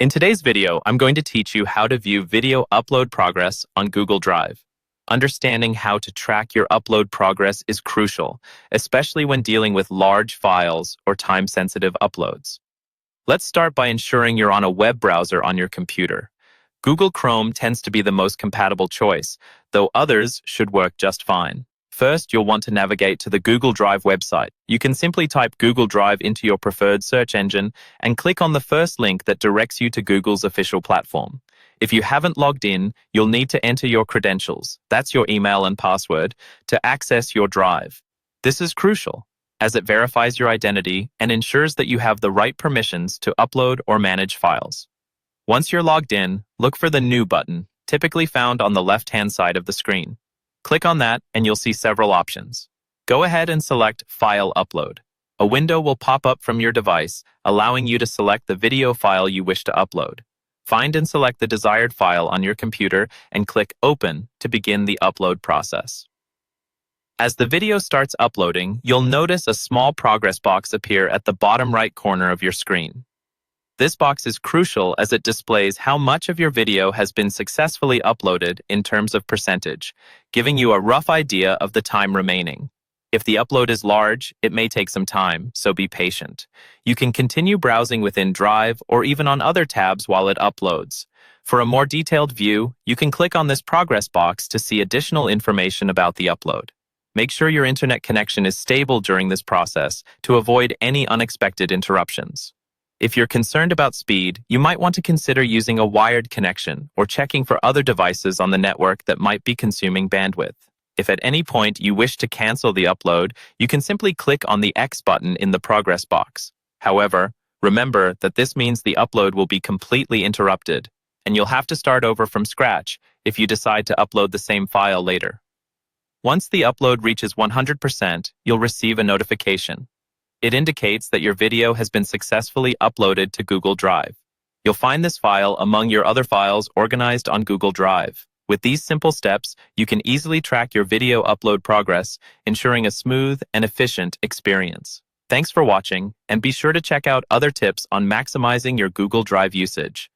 In today's video, I'm going to teach you how to view video upload progress on Google Drive. Understanding how to track your upload progress is crucial, especially when dealing with large files or time-sensitive uploads. Let's start by ensuring you're on a web browser on your computer. Google Chrome tends to be the most compatible choice, though others should work just fine. First, you'll want to navigate to the Google Drive website. You can simply type Google Drive into your preferred search engine and click on the first link that directs you to Google's official platform. If you haven't logged in, you'll need to enter your credentials, that's your email and password, to access your Drive. This is crucial, as it verifies your identity and ensures that you have the right permissions to upload or manage files. Once you're logged in, look for the New button, typically found on the left-hand side of the screen. Click on that and you'll see several options. Go ahead and select File Upload. A window will pop up from your device, allowing you to select the video file you wish to upload. Find and select the desired file on your computer and click Open to begin the upload process. As the video starts uploading, you'll notice a small progress box appear at the bottom right corner of your screen. This box is crucial as it displays how much of your video has been successfully uploaded in terms of percentage, giving you a rough idea of the time remaining. If the upload is large, it may take some time, so be patient. You can continue browsing within Drive or even on other tabs while it uploads. For a more detailed view, you can click on this progress box to see additional information about the upload. Make sure your internet connection is stable during this process to avoid any unexpected interruptions. If you're concerned about speed, you might want to consider using a wired connection or checking for other devices on the network that might be consuming bandwidth. If at any point you wish to cancel the upload, you can simply click on the X button in the progress box. However, remember that this means the upload will be completely interrupted, and you'll have to start over from scratch if you decide to upload the same file later. Once the upload reaches 100%, you'll receive a notification. It indicates that your video has been successfully uploaded to Google Drive. You'll find this file among your other files organized on Google Drive. With these simple steps, you can easily track your video upload progress, ensuring a smooth and efficient experience. Thanks for watching, and be sure to check out other tips on maximizing your Google Drive usage.